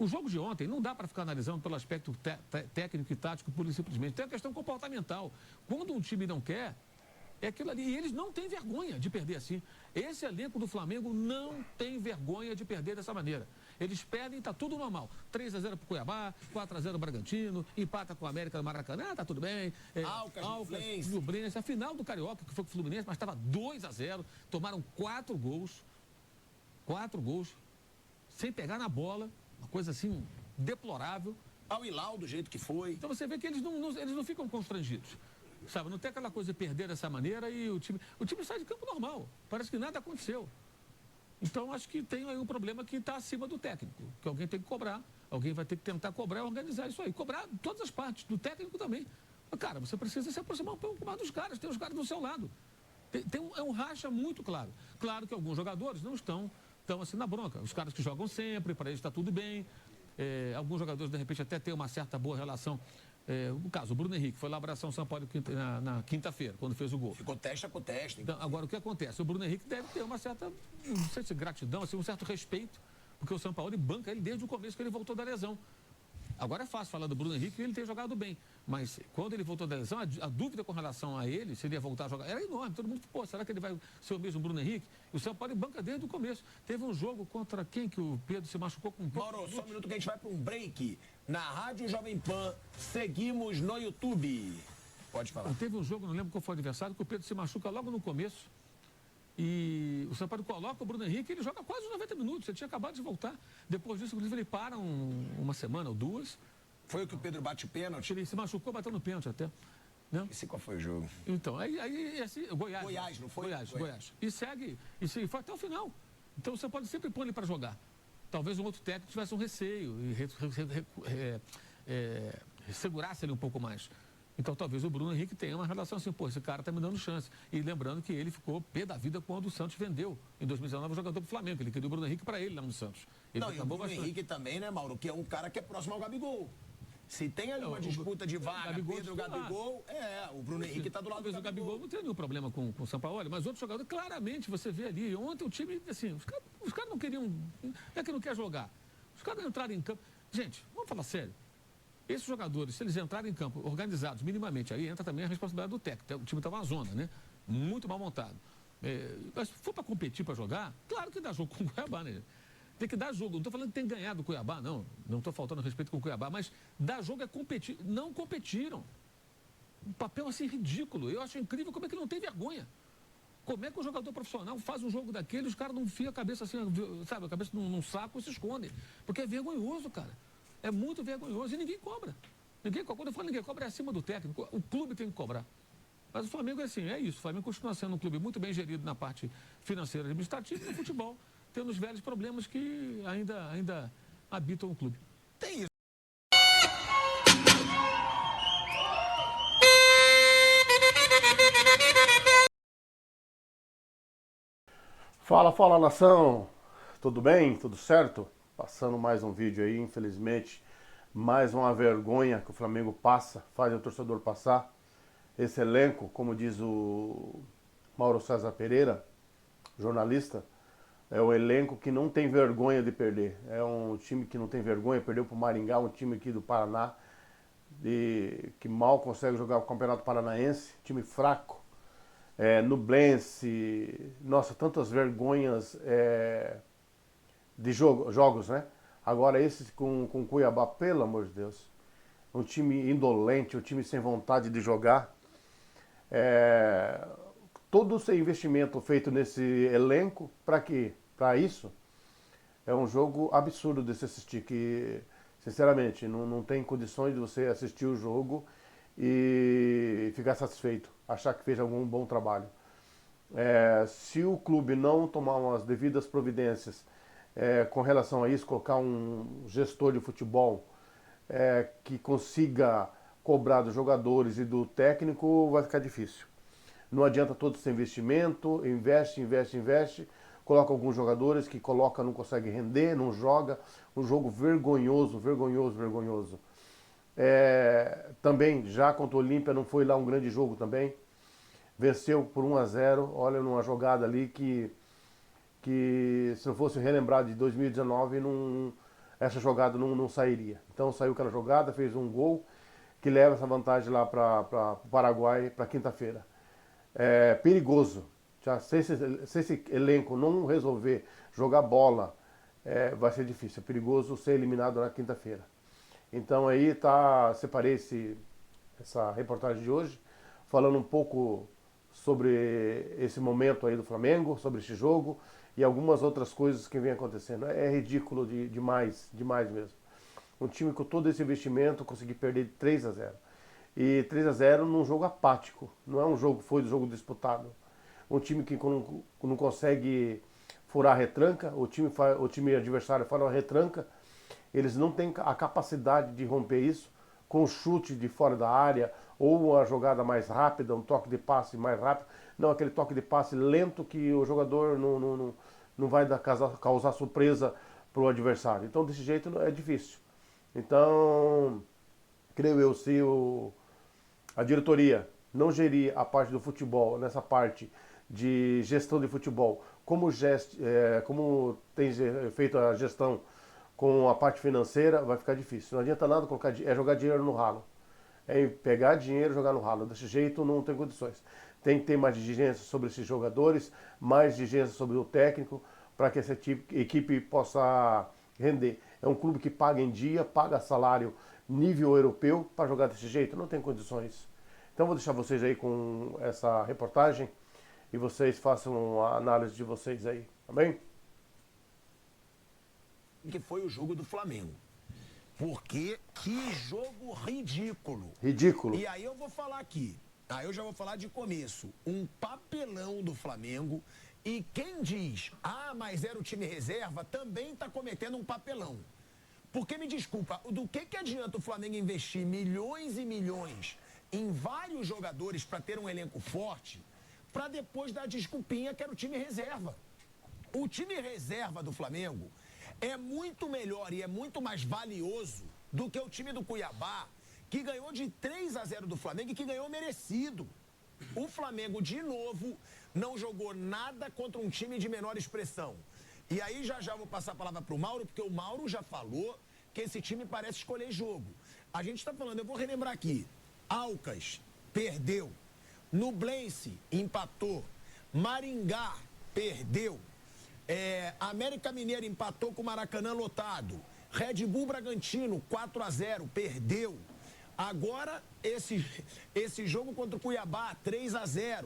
O jogo de ontem não dá para ficar analisando pelo aspecto técnico e tático, pura e simplesmente. Tem a questão comportamental. Quando um time não quer, é aquilo ali. E eles não têm vergonha de perder assim. Esse elenco do Flamengo não tem vergonha de perder dessa maneira. Eles perdem, tá tudo normal. 3-0 pro Cuiabá, 4-0 Bragantino, empata com a América do Maracanã, tá tudo bem. Alcas, Fluminense. A final do Carioca, que foi com o Fluminense, mas estava 2-0. Tomaram 4 gols. 4 gols. Sem pegar na bola. Uma coisa assim, deplorável. Ao Hilal, do jeito que foi. Então você vê que eles não ficam constrangidos. Sabe, não tem aquela coisa de perder dessa maneira e o time sai de campo normal. Parece que nada aconteceu. Então, acho que tem aí um problema que está acima do técnico, que alguém tem que cobrar, alguém vai ter que tentar cobrar e organizar isso aí. Cobrar todas as partes, do técnico também. Mas, cara, você precisa se aproximar um pouco mais dos caras, tem os caras do seu lado. É um racha muito claro. Claro que alguns jogadores não estão assim na bronca. Os caras que jogam sempre, para eles está tudo bem. Alguns jogadores, de repente, até têm uma certa boa relação. No caso, o Bruno Henrique foi lá abraçar o São Paulo na quinta-feira, quando fez o gol. Ficou testa com testa. Então, agora, o que acontece? O Bruno Henrique deve ter uma certa, não sei se gratidão, assim, um certo respeito, porque o São Paulo banca ele desde o começo que ele voltou da lesão. Agora é fácil falar do Bruno Henrique, ele tem jogado bem. Mas quando ele voltou da lesão, a dúvida com relação a ele, se ele ia voltar a jogar, era enorme. Todo mundo, será que ele vai ser o mesmo Bruno Henrique? O São Paulo banca desde o começo. Teve um jogo contra quem que o Pedro se machucou com um pouco. Mauro, só um minuto que a gente vai para um break. Na Rádio Jovem Pan, seguimos no YouTube. Pode falar. Teve um jogo, não lembro qual foi o adversário, que o Pedro se machuca logo no começo. E o São Paulo coloca o Bruno Henrique, ele joga quase 90 minutos. Ele tinha acabado de voltar. Depois disso, inclusive, ele para uma semana ou duas. Foi o que o Pedro bate o pênalti? Ele se machucou batendo pênalti até. Né? Esse qual foi o jogo? Então, aí assim, Goiás. Goiás, não foi? Goiás. E segue, e foi até o final. Então você pode sempre pôr ele para jogar. Talvez um outro técnico tivesse um receio e segurasse ele um pouco mais. Então talvez o Bruno Henrique tenha uma relação assim, esse cara tá me dando chance. E lembrando que ele ficou pé da vida quando o Santos vendeu, em 2019, o jogador do Flamengo. Ele queria o Bruno Henrique para ele lá no Santos. Ele e o Bruno Henrique também, né, Mauro, que é um cara que é próximo ao Gabigol. Se tem ali uma disputa de vaga, Pedro, Gabigol, o Bruno Henrique está do lado do Gabigol. O Gabigol não tem nenhum problema com o São Paulo, mas outro jogador, claramente, você vê ali, ontem o time, assim, os caras não queriam, não é que não quer jogar. Os caras entraram em campo. Gente, vamos falar sério. Esses jogadores, se eles entrarem em campo organizados minimamente, aí entra também a responsabilidade do técnico. O time estava uma zona, né? Muito mal montado. Mas se for para competir, para jogar, claro que dá jogo com o Cuiabá, né? Tem que dar jogo. Não estou falando que tem ganhado o Cuiabá, não. Não estou faltando respeito com o Cuiabá, mas dar jogo é competir. Não competiram. Um papel assim ridículo. Eu acho incrível como é que não tem vergonha. Como é que o jogador profissional faz um jogo daquele e os caras não enfiam a cabeça assim, sabe, a cabeça num saco e se escondem. Porque é vergonhoso, cara. É muito vergonhoso e ninguém cobra. Quando eu falo ninguém cobra, é acima do técnico. O clube tem que cobrar. Mas o Flamengo é assim, é isso. O Flamengo continua sendo um clube muito bem gerido na parte financeira e administrativa e no futebol, tendo os velhos problemas que ainda habitam o clube. Tem isso. Fala nação, tudo bem? Tudo certo? Passando mais um vídeo aí, infelizmente, mais uma vergonha que o Flamengo faz o torcedor passar. Esse elenco, como diz o Mauro César Pereira, jornalista, é o elenco que não tem vergonha de perder. É um time que não tem vergonha, perdeu para o Maringá, um time aqui do Paraná, que mal consegue jogar o Campeonato Paranaense, time fraco. Nublense, nossa, tantas vergonhas de jogos, né? Agora esse com Cuiabá, pelo amor de Deus, um time indolente, um time sem vontade de jogar. Todo esse investimento feito nesse elenco, para quê? Para isso, é um jogo absurdo de se assistir, que sinceramente não tem condições de você assistir o jogo e ficar satisfeito, achar que fez algum bom trabalho. Se o clube não tomar umas devidas providências com relação a isso, colocar um gestor de futebol que consiga cobrar dos jogadores e do técnico, vai ficar difícil. Não adianta todo esse investimento, investe, coloca alguns jogadores que não consegue render, não joga, um jogo vergonhoso. Também, já contra o Olímpia, não foi lá um grande jogo também. Venceu por 1-0, olha, numa jogada ali que se não fosse relembrar de 2019, essa jogada não sairia. Então saiu aquela jogada, fez um gol que leva essa vantagem lá para o Paraguai para quinta-feira. É perigoso. Já, se esse elenco não resolver jogar bola, vai ser difícil. É perigoso ser eliminado na quinta-feira. Então aí separei essa reportagem de hoje, falando um pouco sobre esse momento aí do Flamengo, sobre esse jogo e algumas outras coisas que vem acontecendo. É ridículo demais mesmo. Um time com todo esse investimento conseguir perder de 3-0. E 3-0 num jogo apático, não é um jogo que foi do jogo disputado. Um time que não consegue furar a retranca, o time adversário faz uma retranca, eles não têm a capacidade de romper isso com um chute de fora da área ou uma jogada mais rápida, um toque de passe mais rápido. Não, aquele toque de passe lento que o jogador não vai causar surpresa para o adversário. Então, desse jeito é difícil. Então, creio eu, se a diretoria não gerir a parte do futebol, nessa parte de gestão de futebol, como tem feito a gestão com a parte financeira, vai ficar difícil. Não adianta nada jogar dinheiro no ralo. É pegar dinheiro e jogar no ralo. Desse jeito não tem condições. Tem que ter mais exigência sobre esses jogadores, mais exigência sobre o técnico, para que essa equipe possa render. É um clube que paga em dia, paga salário nível europeu, para jogar desse jeito não tem condições. Então vou deixar vocês aí com essa reportagem e vocês façam a análise de vocês aí, tá bem? Que foi o jogo do Flamengo. Porque que jogo ridículo. Ridículo. E aí eu vou falar aqui, aí eu já vou falar de começo, um papelão do Flamengo, e quem diz, mas era o time reserva, também está cometendo um papelão. Porque, me desculpa, do que adianta o Flamengo investir milhões e milhões em vários jogadores para ter um elenco forte, para depois dar desculpinha que era o time reserva? O time reserva do Flamengo é muito melhor e é muito mais valioso do que o time do Cuiabá, que ganhou de 3-0 do Flamengo e que ganhou merecido. O Flamengo, de novo, não jogou nada contra um time de menor expressão. E aí já vou passar a palavra para o Mauro, porque o Mauro já falou que esse time parece escolher jogo. A gente está falando, eu vou relembrar aqui, Alcas perdeu, Nublense empatou, Maringá perdeu, América Mineiro empatou com o Maracanã lotado, Red Bull Bragantino 4-0, perdeu. Agora esse jogo contra o Cuiabá 3-0.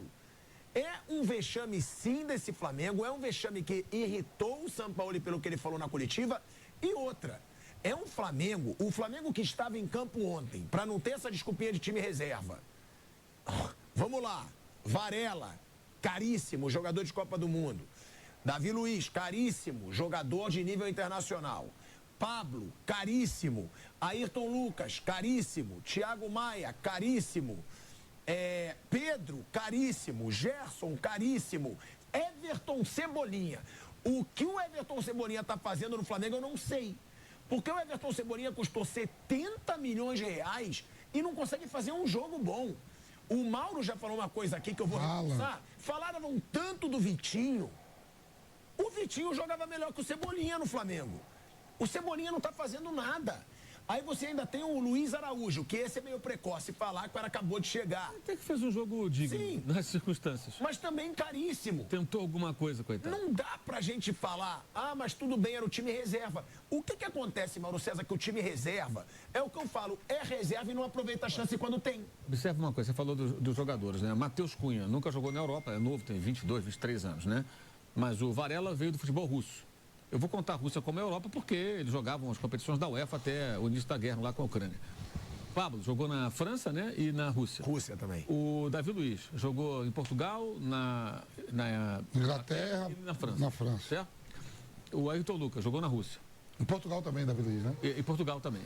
É um vexame sim desse Flamengo, é um vexame que irritou o Sampaoli pelo que ele falou na coletiva. E outra, é um Flamengo, o Flamengo que estava em campo ontem, para não ter essa desculpinha de time reserva. Vamos lá, Varela, caríssimo, jogador de Copa do Mundo. Davi Luiz, caríssimo, jogador de nível internacional. Pablo, caríssimo. Ayrton Lucas, caríssimo. Thiago Maia, caríssimo. Pedro, caríssimo. Gerson, caríssimo. Everton Cebolinha. O que o Everton Cebolinha está fazendo no Flamengo eu não sei. Porque o Everton Cebolinha custou 70 milhões de reais e não consegue fazer um jogo bom. O Mauro já falou uma coisa aqui que eu vou reforçar. Falaram tanto do Vitinho. O Vitinho jogava melhor que o Cebolinha no Flamengo. O Cebolinha não está fazendo nada. Aí você ainda tem o Luiz Araújo, que esse é meio precoce falar que o cara acabou de chegar. Até que fez um jogo digno, sim, nas circunstâncias. Mas também caríssimo. Tentou alguma coisa, coitado. Não dá pra gente falar, mas tudo bem, era o time reserva. O que acontece, Mauro César, que o time reserva, é o que eu falo, é reserva e não aproveita a chance quando tem. Observe uma coisa, você falou dos jogadores, né? Matheus Cunha nunca jogou na Europa, é novo, tem 22, 23 anos, né? Mas o Varela veio do futebol russo. Eu vou contar a Rússia como a Europa porque eles jogavam as competições da UEFA até o início da guerra lá com a Ucrânia. Pablo jogou na França, né? E na Rússia. Rússia também. O Davi Luiz jogou em Portugal, na Inglaterra e na França. Na França. Certo? O Ayrton Lucas jogou na Rússia. Em Portugal também, Davi Luiz, né? Em Portugal também,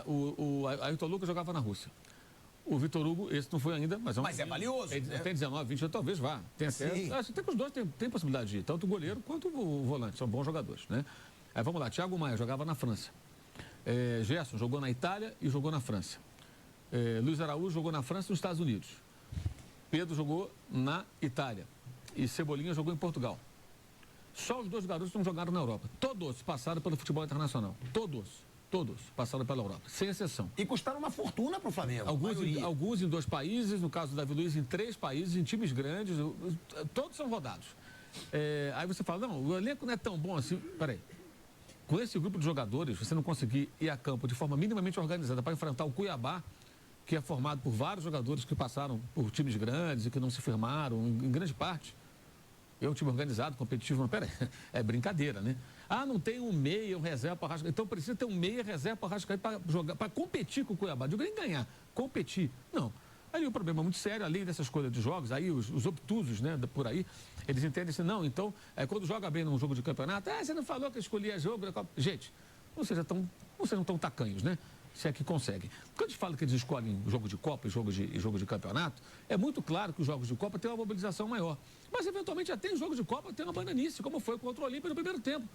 O Ayrton Lucas jogava na Rússia. O Vitor Hugo, esse não foi ainda, mas é valioso. Né? Tem 19, 20, talvez vá. Tem acesso. Acho que os dois têm possibilidade de ir, tanto o goleiro quanto o volante. São bons jogadores, né? Aí vamos lá, Thiago Maia jogava na França. Gerson jogou na Itália e jogou na França. Luiz Araújo jogou na França e nos Estados Unidos. Pedro jogou na Itália. E Cebolinha jogou em Portugal. Só os 2 garotos não jogaram na Europa. Todos passaram pelo futebol internacional. Todos passaram pela Europa, sem exceção. E custaram uma fortuna para o Flamengo. Alguns em 2 países, no caso do Davi Luiz, em 3 países, em times grandes, todos são rodados. Aí você fala, não, o elenco não é tão bom assim. Peraí. Com esse grupo de jogadores, você não conseguir ir a campo de forma minimamente organizada para enfrentar o Cuiabá, que é formado por vários jogadores que passaram por times grandes e que não se firmaram, em grande parte. É um time organizado, competitivo, mas peraí, é brincadeira, né? Ah, não tem um meia, um reserva para Arrascaeta. Então precisa ter um meia, reserva para Arrascaeta para jogar, para competir com o Cuiabá. Digo, nem ganhar, competir. Não. Aí o problema é muito sério, além dessas coisas de jogos, aí os obtusos, né, por aí, eles entendem assim, não, então, quando joga bem num jogo de campeonato, você não falou que eu escolhia jogo. Gente, vocês não estão tacanhos, né? Se é que conseguem. Quando a gente fala que eles escolhem jogo de Copa e jogo de campeonato, é muito claro que os jogos de Copa têm uma mobilização maior. Mas, eventualmente, até em jogo de Copa tem uma bananice, como foi contra o Olímpia no primeiro tempo.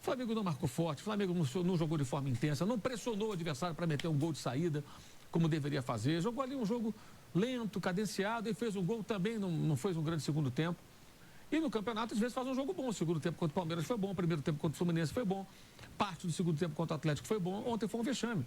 O Flamengo não marcou forte, o Flamengo não jogou de forma intensa, não pressionou o adversário para meter um gol de saída, como deveria fazer. Jogou ali um jogo lento, cadenciado, e fez um gol também, não fez um grande segundo tempo. E no campeonato, às vezes, faz um jogo bom. O segundo tempo contra o Palmeiras foi bom, o primeiro tempo contra o Fluminense foi bom, parte do segundo tempo contra o Atlético foi bom, ontem foi um vexame.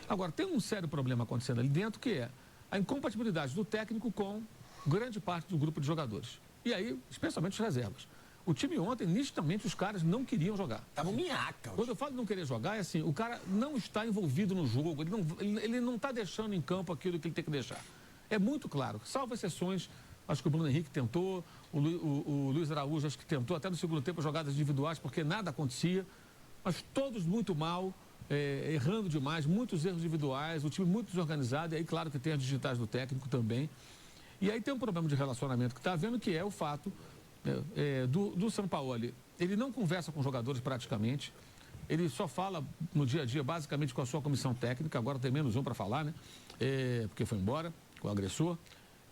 Agora, tem um sério problema acontecendo ali dentro, que é a incompatibilidade do técnico com grande parte do grupo de jogadores. E aí, especialmente os reservas. O time ontem, nitidamente, os caras não queriam jogar. Tava minhaca. Quando eu falo não querer jogar, é assim, o cara não está envolvido no jogo, ele não está deixando em campo aquilo que ele tem que deixar. É muito claro, salvo exceções, acho que o Bruno Henrique tentou, o Luiz Araújo acho que tentou, até no segundo tempo, jogadas individuais, porque nada acontecia, mas todos muito mal, errando demais, muitos erros individuais, o time muito desorganizado, e aí claro que tem as digitais do técnico também. E aí tem um problema de relacionamento que está havendo, que é o fato do Sampaoli. Ele não conversa com os jogadores praticamente, ele só fala no dia a dia basicamente com a sua comissão técnica, agora tem menos um para falar, né? Porque foi embora, com o agressor.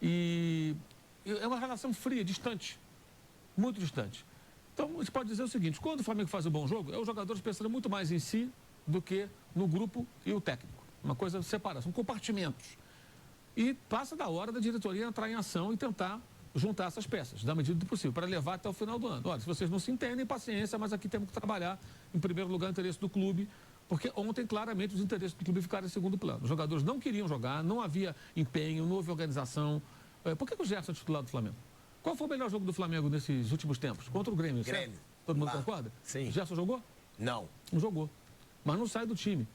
E é uma relação fria, distante, muito distante. Então, a gente pode dizer o seguinte, quando o Flamengo faz um bom jogo, os jogadores pensando muito mais em si do que no grupo e o técnico. Uma coisa separada, são compartimentos. E passa da hora da diretoria entrar em ação e tentar juntar essas peças, da medida do possível, para levar até o final do ano. Olha, se vocês não se entendem, paciência, mas aqui temos que trabalhar, em primeiro lugar, o interesse do clube, porque ontem, claramente, os interesses do clube ficaram em segundo plano. Os jogadores não queriam jogar, não havia empenho, não houve organização. Por que o Gerson é titular do Flamengo? Qual foi o melhor jogo do Flamengo nesses últimos tempos? Contra o Grêmio, certo? Todo mundo concorda? Sim. O Gerson jogou? Não. Não jogou. Mas não sai do time.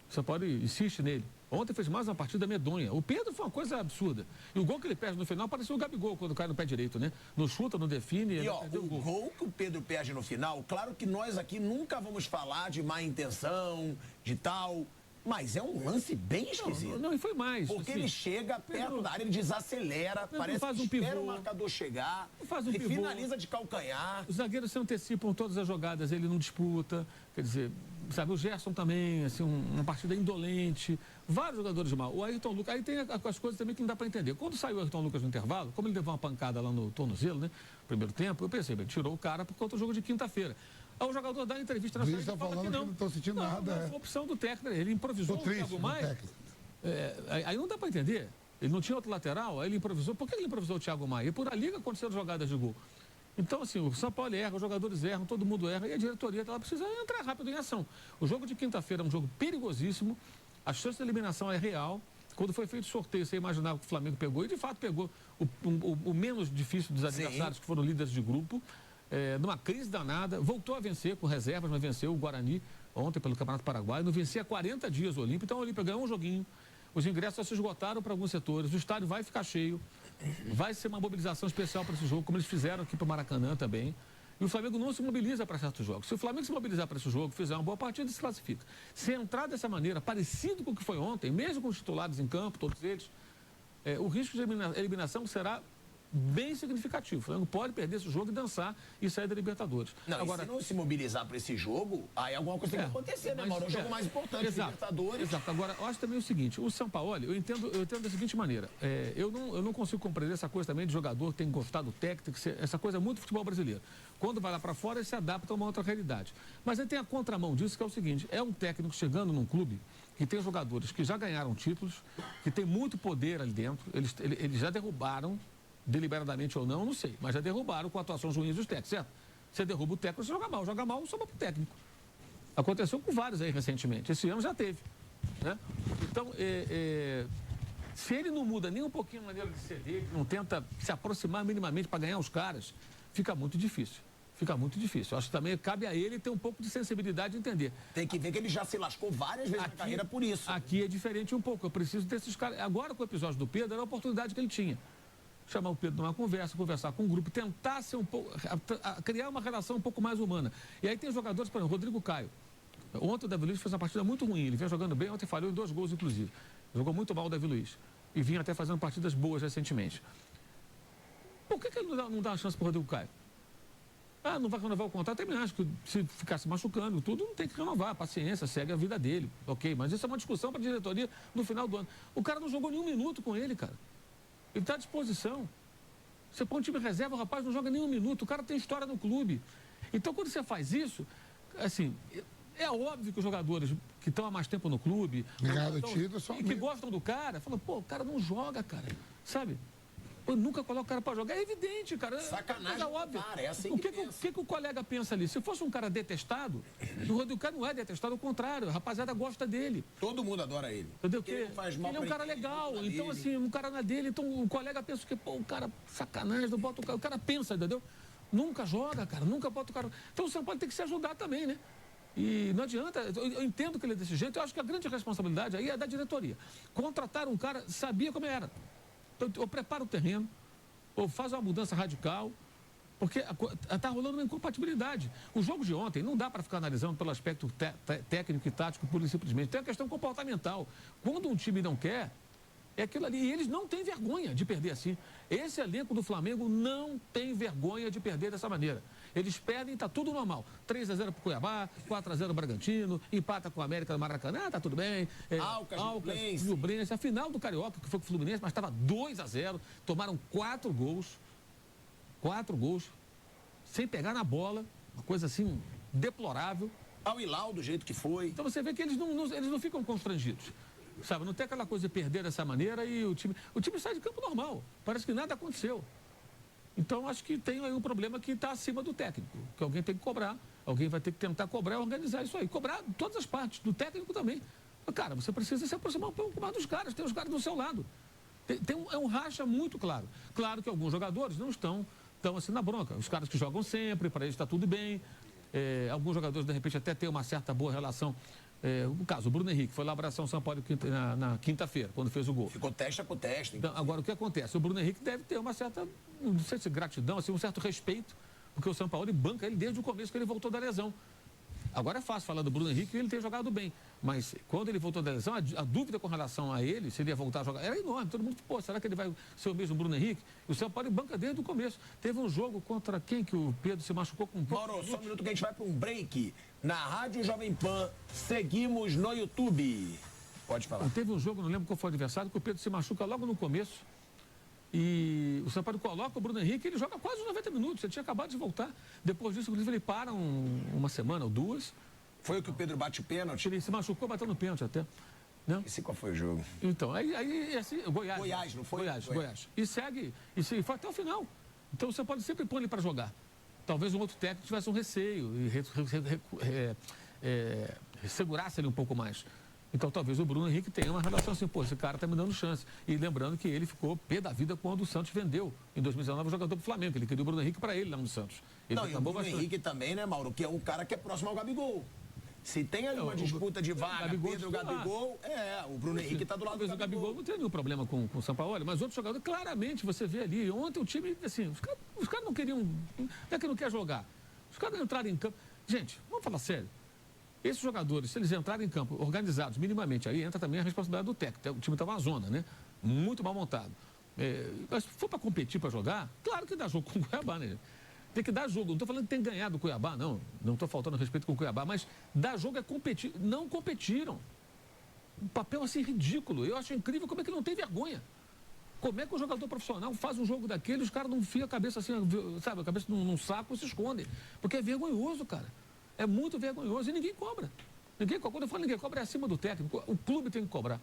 Você pode insiste nele. Ontem fez mais uma partida medonha. O Pedro foi uma coisa absurda. E o gol que ele perde no final pareceu o Gabigol quando cai no pé direito, né? Não chuta, não define. E ó, o gol que o Pedro perde no final, claro que nós aqui nunca vamos falar de má intenção, de tal, mas é um lance bem esquisito. Não, e foi mais. Porque assim, ele chega perto da área, ele desacelera, parece faz que um espera pivô. o marcador chegar, Faz um ele pivô. finaliza de calcanhar. Os zagueiros se antecipam todas as jogadas, ele não disputa. Quer dizer, sabe, o Gerson também, assim, uma partida indolente. Vários jogadores mal. O Ayrton Lucas, aí tem as coisas também que não dá para entender. Quando saiu o Ayrton Lucas no intervalo, como ele levou uma pancada lá no tornozelo, né? Primeiro tempo, eu pensei, bem, tirou o cara por conta do jogo de quinta-feira. Aí o jogador dá entrevista na saída. Está falando que não estou sentindo nada. Foi opção do técnico, ele improvisou. Estou triste, o Thiago Maia. Aí não dá para entender. Ele não tinha outro lateral, aí ele improvisou. Por que ele improvisou o Thiago Maia? E por ali que aconteceram jogadas de gol. Então, assim, o São Paulo erra, os jogadores erram, todo mundo erra, e a diretoria ela precisa entrar rápido em ação. O jogo de quinta-feira é um jogo perigosíssimo, a chance de eliminação é real. Quando foi feito o sorteio, você imaginava que o Flamengo pegou, e de fato pegou o menos difícil dos adversários, que foram líderes de grupo, numa crise danada, voltou a vencer com reservas, mas venceu o Guarani ontem pelo Campeonato Paraguaio, não vencia há 40 dias o Olímpia, então o Olímpia ganhou um joguinho, os ingressos já se esgotaram para alguns setores, o estádio vai ficar cheio, vai ser uma mobilização especial para esse jogo, como eles fizeram aqui para o Maracanã também. E o Flamengo não se mobiliza para certos jogos. Se o Flamengo se mobilizar para esse jogo, fizer uma boa partida, se classifica. Se entrar dessa maneira, parecido com o que foi ontem, mesmo com os titulares em campo, todos eles, o risco de eliminação será bem significativo. O Flamengo pode perder esse jogo e dançar e sair da Libertadores. Não, agora, se não se mobilizar para esse jogo, aí alguma coisa tem que acontecer, né, Mauro? É o jogo mais importante, Libertadores. Exato. Agora, eu acho também o seguinte, o São Paulo, eu entendo da seguinte maneira, eu não consigo compreender essa coisa também de jogador que tem que gostar do técnico, essa coisa muito do futebol brasileiro. Quando vai lá para fora, ele se adapta a uma outra realidade. Mas aí tem a contramão disso, que é o seguinte, é um técnico chegando num clube que tem jogadores que já ganharam títulos, que tem muito poder ali dentro, eles já derrubaram, deliberadamente ou não sei, mas já derrubaram com atuações ruins dos técnicos, certo? Você derruba o técnico, você joga mal, sobra pro técnico. Aconteceu com vários aí recentemente. Esse ano já teve. Né? Então, se ele não muda nem um pouquinho a maneira de ser dele, não tenta se aproximar minimamente para ganhar os caras, fica muito difícil. Fica muito difícil. Eu acho que também cabe a ele ter um pouco de sensibilidade de entender. Tem que ver que ele já se lascou várias vezes na carreira por isso. Aqui é diferente um pouco. Eu preciso desses caras. Agora, com o episódio do Pedro, era a oportunidade que ele tinha. Chamar o Pedro numa conversa, conversar com o grupo, tentar ser um pouco, criar uma relação um pouco mais humana. E aí tem jogadores, por exemplo, Rodrigo Caio. Ontem o Davi Luiz fez uma partida muito ruim. Ele vinha jogando bem, ontem falhou em 2 gols, inclusive. Jogou muito mal o Davi Luiz. E vinha até fazendo partidas boas recentemente. Por que ele não dá uma chance para o Rodrigo Caio? Ah, não vai renovar o contrato? Eu também acho que se ficar se machucando, tudo não tem que renovar. Paciência, segue a vida dele. Ok, mas isso é uma discussão para a diretoria no final do ano. O cara não jogou nenhum minuto com ele, cara. Ele está à disposição. Você põe um time reserva, o rapaz não joga nenhum minuto. O cara tem história no clube. Então, quando você faz isso, assim, é óbvio que os jogadores que estão há mais tempo no clube e que gostam do cara, falam, pô, o cara não joga, cara. Sabe? Eu nunca coloco o cara para jogar. É evidente, cara. Sacanagem, é óbvio. cara, é assim o que o colega pensa ali? Se fosse um cara detestado, o Rodrigo Caio não é detestado, ao contrário. A rapaziada gosta dele. Todo mundo adora ele. Entendeu? Ele faz mal, ele é um cara legal. Então, assim, um cara na dele. Então, o colega pensa que, pô, o cara, sacanagem, não bota o cara. O cara pensa, entendeu? Nunca joga, cara. Nunca bota o cara. Então, o São Paulo tem que se ajudar também, né? E não adianta, eu entendo que ele é desse jeito, eu acho que a grande responsabilidade aí é da diretoria. Contratar um cara, sabia como era. Então, ou prepara o terreno, ou faz uma mudança radical, porque está rolando uma incompatibilidade. O jogo de ontem não dá para ficar analisando pelo aspecto técnico e tático, pura e simplesmente. Tem a questão comportamental. Quando um time não quer, é aquilo ali. E eles não têm vergonha de perder assim. Esse elenco do Flamengo não tem vergonha de perder dessa maneira. Eles perdem, está tudo normal. 3-0 para o Cuiabá, 4-0 o Bragantino, empata com o América do Maracanã, está tudo bem. Alcas, Fluminense. A final do Carioca, que foi com o Fluminense, mas estava 2-0. Tomaram 4 gols. 4 gols. Sem pegar na bola. Uma coisa assim, deplorável. Ao Hilal, do jeito que foi. Então você vê que eles não ficam constrangidos. Sabe, não tem aquela coisa de perder dessa maneira e o time sai de campo normal. Parece que nada aconteceu. Então, acho que tem aí um problema que está acima do técnico, que alguém tem que cobrar, alguém vai ter que tentar cobrar e organizar isso aí. Cobrar todas as partes, do técnico também. Cara, você precisa se aproximar um pouco mais dos caras, tem os caras do seu lado. É um racha muito claro. Claro que alguns jogadores não estão assim na bronca. Os caras que jogam sempre, para eles está tudo bem. Alguns jogadores, de repente, até têm uma certa boa relação. O caso, o Bruno Henrique foi lá abraçar o São Paulo na quinta-feira, quando fez o gol. Ficou testa por testa. Então, agora, o que acontece? O Bruno Henrique deve ter uma certa, não sei se gratidão, assim, um certo respeito, porque o São Paulo banca ele desde o começo que ele voltou da lesão. Agora é fácil falar do Bruno Henrique e ele tem jogado bem. Mas quando ele voltou da lesão, a dúvida com relação a ele, se ele ia voltar a jogar, era enorme. Todo mundo, pô, será que ele vai ser o mesmo Bruno Henrique? O São Paulo banca desde o começo. Teve um jogo contra quem que o Pedro se machucou com um pouco. Mauro, só um minuto que a gente vai para um break. Na Rádio Jovem Pan, seguimos no YouTube. Pode falar. Teve um jogo, não lembro qual foi o adversário, que o Pedro se machuca logo no começo. E o São Paulo coloca o Bruno Henrique, ele joga quase 90 minutos, ele tinha acabado de voltar. Depois disso, inclusive, ele para uma semana ou 2. Foi o que o Pedro bate o pênalti? Ele se machucou batendo pênalti até. Não? Esse qual foi o jogo? Então, aí assim, Goiás. Goiás, não foi? Goiás. E segue, e foi até o final. Então você pode sempre pôr ele para jogar. Talvez um outro técnico tivesse um receio e segurasse ele um pouco mais. Então talvez o Bruno Henrique tenha uma relação assim, pô, esse cara tá me dando chance. E lembrando que ele ficou pé da vida quando o Santos vendeu, em 2019, o jogador pro Flamengo. Ele queria o Bruno Henrique para ele lá no Santos. Ele não, e o Bruno Henrique também, né, Mauro, que é um cara que é próximo ao Gabigol. Se tem ali uma disputa de vaga, Pedro e Gabigol, o Bruno Henrique está do lado do Gabigol. O Gabigol não tem nenhum problema com o São Paulo, mas outros jogadores, claramente, você vê ali. Ontem o time, assim, os caras não queriam. Não é que não quer jogar. Os caras entraram em campo. Gente, vamos falar sério. Esses jogadores, se eles entrarem em campo organizados minimamente, aí entra também a responsabilidade do técnico. O time estava uma zona, né? Muito mal montado. Mas se for para competir, para jogar, claro que dá jogo com o Cuiabá, né? Tem que dar jogo. Não estou falando que tem ganhado o Cuiabá, não. Não estou faltando respeito com o Cuiabá, mas dar jogo é competir. Não competiram. Um papel assim ridículo. Eu acho incrível como é que não tem vergonha. Como é que o jogador profissional faz um jogo daquele, os caras não enfiam a cabeça assim, sabe, a cabeça num saco e se escondem. Porque é vergonhoso, cara. É muito vergonhoso e ninguém cobra. Quando eu falo ninguém cobra, é acima do técnico. O clube tem que cobrar.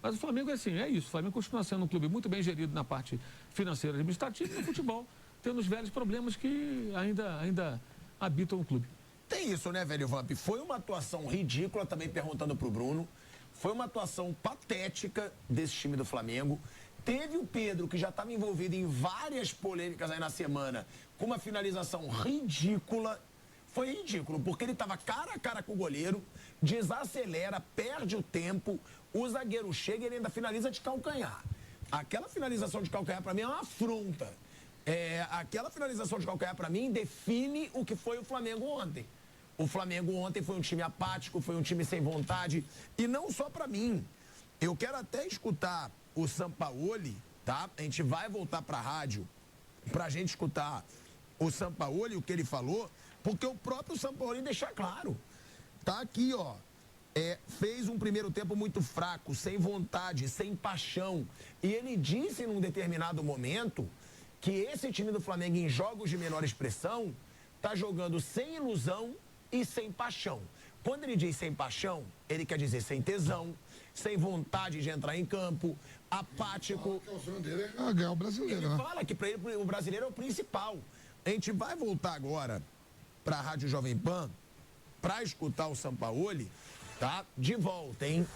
Mas o Flamengo é assim, é isso. O Flamengo continua sendo um clube muito bem gerido na parte financeira e administrativa e no futebol, tendo os velhos problemas que ainda habitam o clube. Tem isso, né, velho Vamp? Foi uma atuação ridícula, também perguntando pro Bruno. Foi uma atuação patética desse time do Flamengo. Teve o Pedro, que já estava envolvido em várias polêmicas aí na semana, com uma finalização ridícula. Foi ridículo, porque ele estava cara a cara com o goleiro, desacelera, perde o tempo, o zagueiro chega e ele ainda finaliza de calcanhar. Aquela finalização de calcanhar, para mim, é uma afronta. Aquela finalização de calcanhar, para mim, define o que foi o Flamengo ontem. O Flamengo ontem foi um time apático, foi um time sem vontade. E não só para mim. Eu quero até escutar o Sampaoli, tá? A gente vai voltar para a rádio para a gente escutar o Sampaoli, o que ele falou, porque o próprio Sampaoli deixa claro. Tá aqui, ó. Fez um primeiro tempo muito fraco, sem vontade, sem paixão. E ele disse num determinado momento que esse time do Flamengo, em jogos de menor expressão, tá jogando sem ilusão e sem paixão. Quando ele diz sem paixão, ele quer dizer sem tesão, sem vontade de entrar em campo, apático. O sonho dele é ganhar o brasileiro, Ele né? fala que para ele o brasileiro é o principal. A gente vai voltar agora para a Rádio Jovem Pan para escutar o Sampaoli, tá? De volta, hein?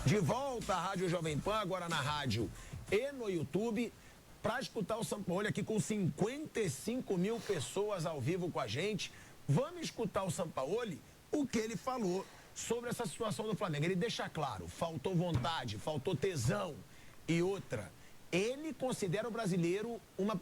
De volta à Rádio Jovem Pan, agora na rádio e no YouTube, para escutar o Sampaoli aqui com 55 mil pessoas ao vivo com a gente. Vamos escutar o Sampaoli, o que ele falou sobre essa situação do Flamengo. Ele deixa claro, faltou vontade, faltou tesão. E outra, ele considera o brasileiro uma